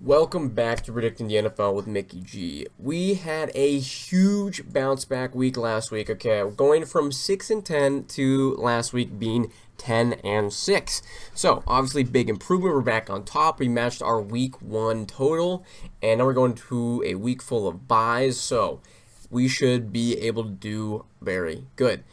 Welcome back to Predicting the NFL with Mickey G. We had a huge bounce back week last week. Okay, going from 6-10 to last week being 10-6. So obviously big improvement. We're back on top. We matched our week 1 total, and now we're going to a week full of buys. So we should be able to do very good.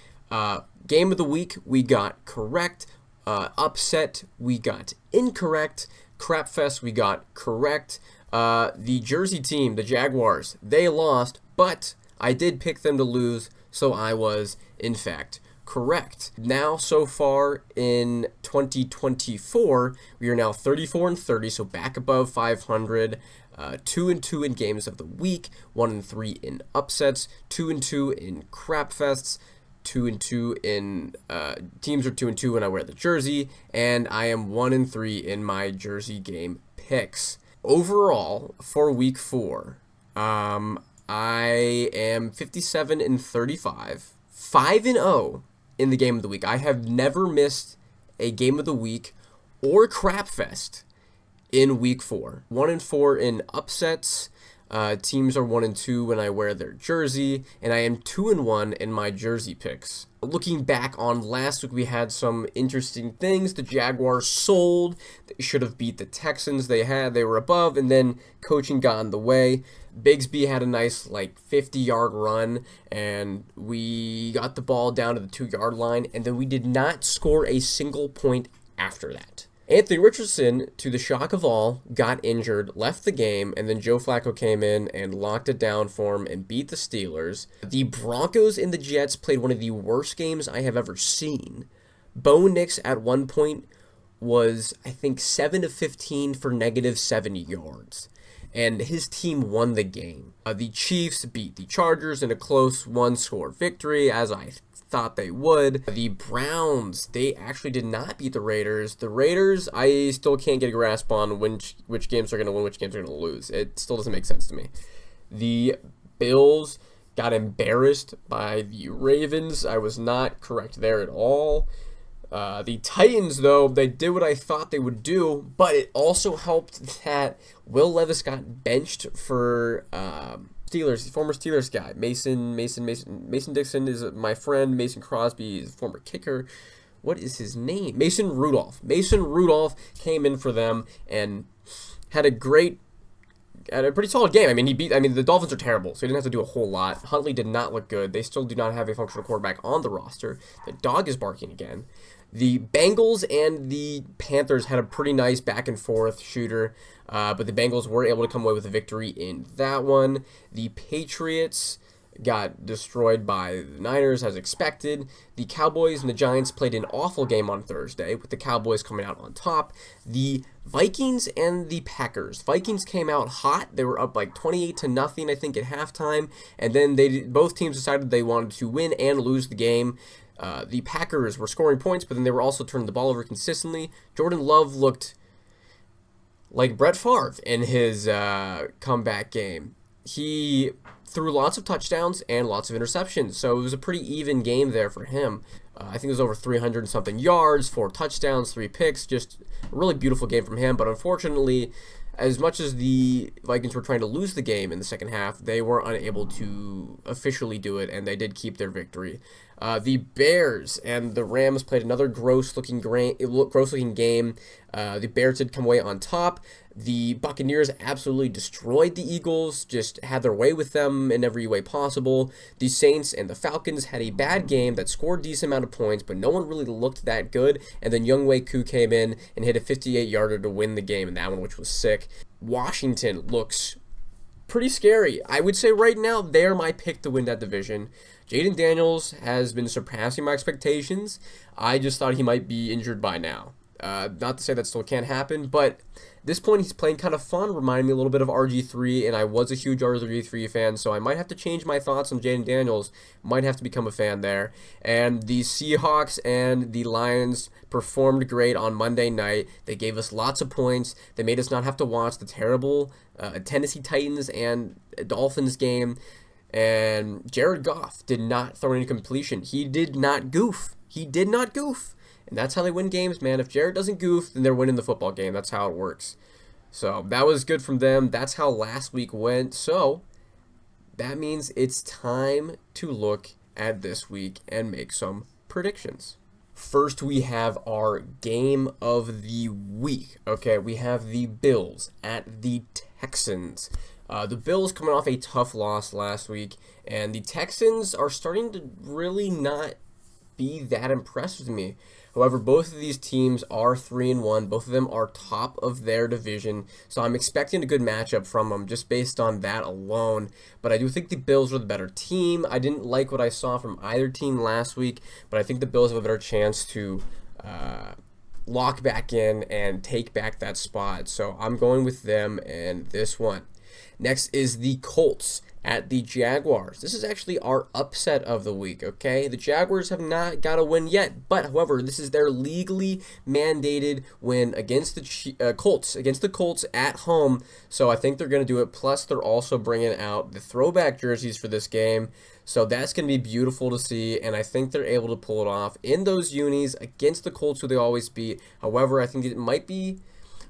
Game of the week we got correct. Upset we got incorrect. Crapfest we got correct. The Jersey team, the Jaguars, they lost, but I did pick them to lose, so I was, in fact, correct. Now, so far in 2024, we are now 34-30, so back above 500. 2-2 in games of the week, 1-3 in upsets, 2-2 in crapfests. 2-2 in teams are 2-2 when I wear the jersey, and I am 1-3 in my jersey game picks. Overall, for week 4, I am 57-35, 5-0 in the game of the week. I have never missed a game of the week or crapfest in week 4. 1-4 in upsets. Teams are 1-2 when I wear their jersey, and I am 2-1 in my jersey picks. Looking back on last week, we had some interesting things. The Jaguars sold. They should have beat the Texans. They were above, and then coaching got in the way. Bigsby had a nice 50-yard run, and we got the ball down to the 2-yard line, and then we did not score a single point after that. Anthony Richardson, to the shock of all, got injured, left the game, and then Joe Flacco came in and locked it down for him and beat the Steelers. The Broncos and the Jets played one of the worst games I have ever seen. Bo Nix at one point was, I think, 7 of 15 for negative 70 yards. And his team won the game. The Chiefs beat the Chargers in a close one-score victory, as I thought they would. The Browns, they actually did not beat the Raiders. The Raiders, I still can't get a grasp on which games are going to win, which games are going to lose. It still doesn't make sense to me. The Bills got embarrassed by the Ravens. I was not correct there at all. The Titans, though, they did what I thought they would do, but it also helped that Will Levis got benched for former Steelers guy. Mason Dixon is my friend. Mason Crosby is a former kicker. What is his name? Mason Rudolph. Mason Rudolph came in for them and had a pretty solid game. I mean, the Dolphins are terrible, so he didn't have to do a whole lot. Huntley did not look good. They still do not have a functional quarterback on the roster. The dog is barking again. The Bengals and the Panthers had a pretty nice back and forth shooter, but the Bengals were able to come away with a victory in that one. The Patriots got destroyed by the Niners as expected. The Cowboys and the Giants played an awful game on Thursday, with the Cowboys coming out on top. The Vikings and the Packers. Vikings came out hot. They were up 28-0, I think, at halftime, and then both teams decided they wanted to win and lose the game. The Packers were scoring points, but then they were also turning the ball over consistently. Jordan Love looked like Brett Favre in his comeback game. He threw lots of touchdowns and lots of interceptions, so it was a pretty even game there for him. I think it was over 300 and something yards, 4 touchdowns, 3 picks, just a really beautiful game from him. But unfortunately, as much as the Vikings were trying to lose the game in the second half, they were unable to officially do it, and they did keep their victory. The Bears and the Rams played another gross-looking game. The Bears did come away on top. The Buccaneers absolutely destroyed the Eagles, just had their way with them in every way possible. The Saints and the Falcons had a bad game that scored a decent amount of points, but no one really looked that good. And then Younghoe Koo came in and hit a 58-yarder to win the game in that one, which was sick. Washington looks pretty scary. I would say right now they're my pick to win that division. Jaden Daniels has been surpassing my expectations. I just thought he might be injured by now. Not to say that still can't happen, but at this point he's playing kind of fun, reminding me a little bit of RG3, and I was a huge RG3 fan, so I might have to change my thoughts on Jaden Daniels, might have to become a fan there. And the Seahawks and the Lions performed great on Monday night. They gave us lots of points. They made us not have to watch the terrible Tennessee Titans and Dolphins game. And Jared Goff did not throw any completion. He did not goof. And that's how they win games, man. If Jared doesn't goof, then they're winning the football game. That's how it works. So that was good from them. That's how last week went. So that means it's time to look at this week and make some predictions. First, we have our game of the week. Okay, we have the Bills at the Texans. The Bills coming off a tough loss last week, and the Texans are starting to really not be that impressed with me. However, both of these teams are 3-1. Both of them are top of their division, so I'm expecting a good matchup from them just based on that alone. But I do think the Bills are the better team. I didn't like what I saw from either team last week, but I think the Bills have a better chance to lock back in and take back that spot. So I'm going with them in this one. Next is the Colts at the Jaguars. This is actually our upset of the week, okay? The Jaguars have not got a win yet, but however, this is their legally mandated win against the Colts at home, so I think they're going to do it. Plus, they're also bringing out the throwback jerseys for this game, so that's going to be beautiful to see, and I think they're able to pull it off in those unis against the Colts, who they always beat. However, I think it might be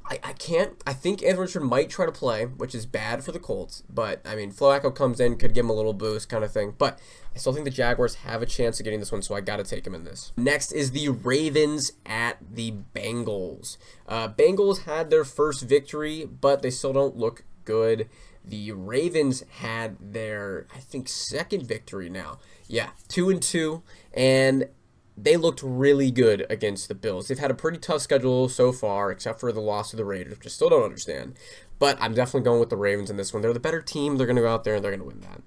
I think Anthony Richardson might try to play, which is bad for the Colts. But, I mean, Flacco comes in, could give him a little boost kind of thing. But I still think the Jaguars have a chance of getting this one, so I got to take him in this. Next is the Ravens at the Bengals. Bengals had their first victory, but they still don't look good. The Ravens had their, I think, second victory now. Yeah, 2-2, and they looked really good against the Bills. They've had a pretty tough schedule so far, except for the loss to the Raiders, which I still don't understand. But I'm definitely going with the Ravens in this one. They're the better team. They're going to go out there and they're going to win that.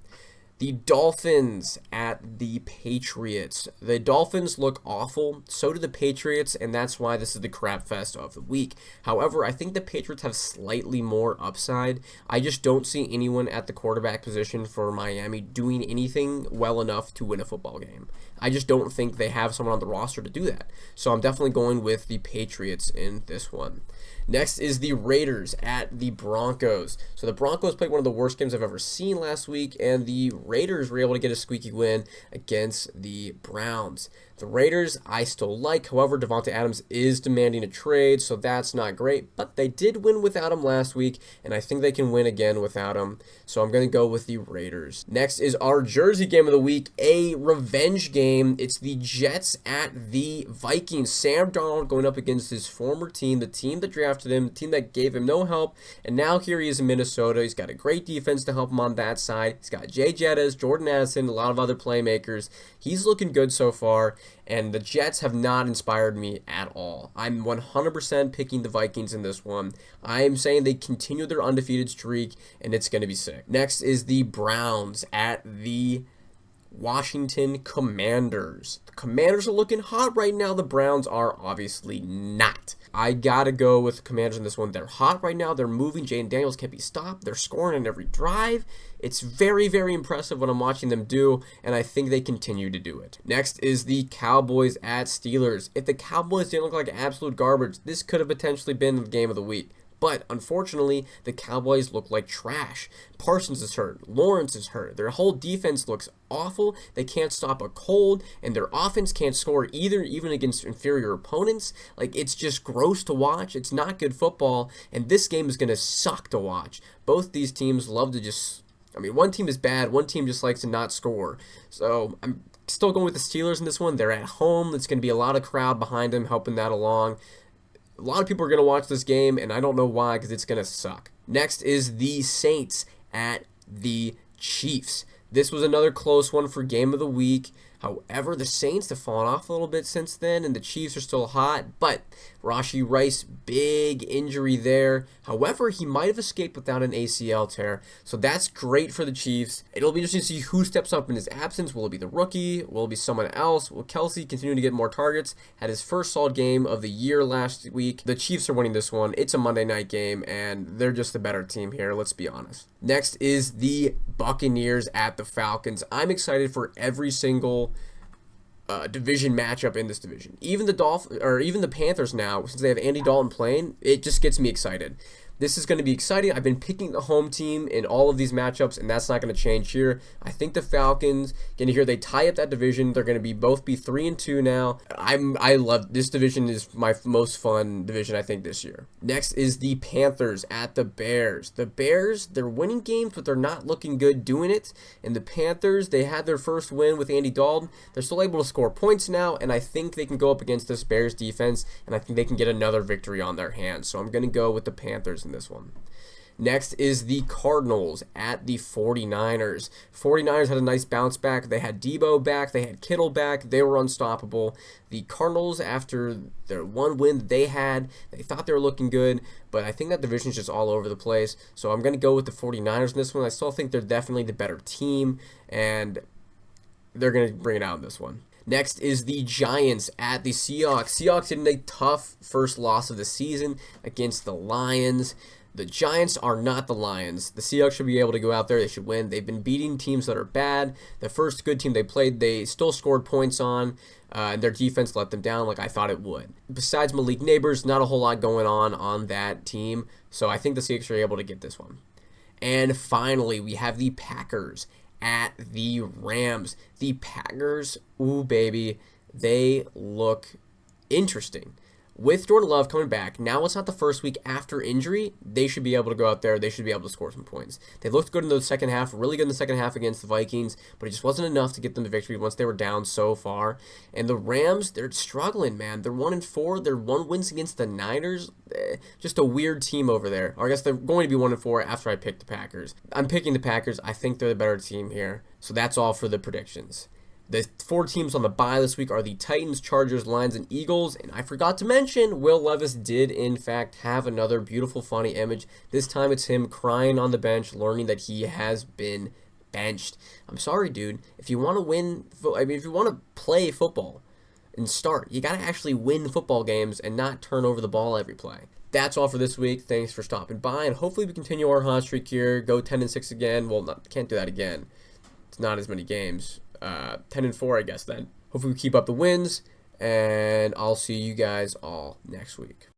The Dolphins at the Patriots. The Dolphins look awful. So do the Patriots, and that's why this is the crap fest of the week. However, I think the Patriots have slightly more upside. I just don't see anyone at the quarterback position for Miami doing anything well enough to win a football game. I just don't think they have someone on the roster to do that. So I'm definitely going with the Patriots in this one. Next is the Raiders at the Broncos. So the Broncos played one of the worst games I've ever seen last week, and the Raiders were able to get a squeaky win against the Browns. The Raiders I still like, however, Davante Adams is demanding a trade, so that's not great, but they did win without him last week, and I think they can win again without him, so I'm going to go with the Raiders. Next is our Jersey game of the week, a revenge game. It's the Jets at the Vikings. Sam Darnold going up against his former team, the team that drafted him, the team that gave him no help, and now here he is in Minnesota. He's got a great defense to help him on that side. He's got Jay Jettas, Jordan Addison, a lot of other playmakers. He's looking good so far, and the Jets have not inspired me at all. I'm 100% picking the Vikings in this one. I am saying they continue their undefeated streak, and it's going to be sick. Next is the Browns at the Washington Commanders. The Commanders are looking hot right now. The Browns are obviously not. I gotta go with the Commanders in this one. They're hot right now. They're moving. Jaden Daniels can't be stopped. They're scoring on every drive. It's very, very impressive what I'm watching them do, and I think they continue to do it. Next is the Cowboys at Steelers. If the Cowboys didn't look like absolute garbage, this could have potentially been the game of the week. But unfortunately, the Cowboys look like trash. Parsons is hurt. Lawrence is hurt. Their whole defense looks awful. They can't stop a cold, and their offense can't score either, even against inferior opponents. Like, it's just gross to watch. It's not good football, and this game is going to suck to watch. Both these teams love to just... I mean, one team is bad. One team just likes to not score. So I'm still going with the Steelers in this one. They're at home. It's going to be a lot of crowd behind them helping that along. A lot of people are going to watch this game, and I don't know why, because it's going to suck. Next is the Saints at the Chiefs. This was another close one for Game of the Week. However, the Saints have fallen off a little bit since then, and the Chiefs are still hot, but Rashee Rice, big injury there. However, he might have escaped without an ACL tear, so that's great for the Chiefs. It'll be interesting to see who steps up in his absence. Will it be the rookie? Will it be someone else? Will Kelsey continue to get more targets? Had his first solid game of the year last week. The Chiefs are winning this one. It's a Monday night game, and they're just the better team here, let's be honest. Next is the Buccaneers at the Falcons. I'm excited for every single division matchup in this division. Even the Panthers now, since they have Andy Dalton playing, it just gets me excited. This is going to be exciting. I've been picking the home team in all of these matchups, and that's not going to change here. I think the Falcons, going to hear they tie up that division. They're going to both be 3-2 now. I love this division. Is my most fun division, I think, this year. Next is the Panthers at the Bears. The Bears, they're winning games, but they're not looking good doing it. And the Panthers, they had their first win with Andy Dalton. They're still able to score points now, and I think they can go up against this Bears defense, and I think they can get another victory on their hands. So I'm going to go with the Panthers in this one. Next is the Cardinals at the 49ers. 49ers had a nice bounce back. They had Debo back. They had Kittle back. They were unstoppable. The Cardinals, after their one win that they had, they thought they were looking good, but I think that division's just all over the place. So I'm going to go with the 49ers in this one. I still think they're definitely the better team, and they're going to bring it out in this one. Next is the Giants at the Seahawks. Seahawks had a tough first loss of the season against the Lions. The Giants are not the Lions. The Seahawks should be able to go out there. They should win. They've been beating teams that are bad. The first good team they played, they still scored points on, and their defense let them down like I thought it would. Besides Malik Neighbors, not a whole lot going on that team, so I think the Seahawks are able to get this one. And finally, we have the Packers at the Rams. The Packers, ooh baby, they look interesting. With Jordan Love coming back, now it's not the first week after injury. They should be able to go out there. They should be able to score some points. They looked good in the second half, really good in the second half against the Vikings, but it just wasn't enough to get them the victory once they were down so far. And the Rams, they're struggling, man. They're 1-4. They're 1 wins against the Niners. Just a weird team over there. Or I guess they're going to be 1-4 after I pick the Packers. I'm picking the Packers. I think they're the better team here. So that's all for the predictions. The 4 teams on the bye this week are the Titans, Chargers, Lions, and Eagles. And I forgot to mention, Will Levis did, in fact, have another beautiful, funny image. This time it's him crying on the bench, learning that he has been benched. I'm sorry, dude. If you want to if you want to play football and start, you got to actually win football games and not turn over the ball every play. That's all for this week. Thanks for stopping by, and hopefully we continue our hot streak here. Go 10-6 again. Well, can't do that again. It's not as many games. 10-4, I guess, then. Hopefully we keep up the wins, and I'll see you guys all next week.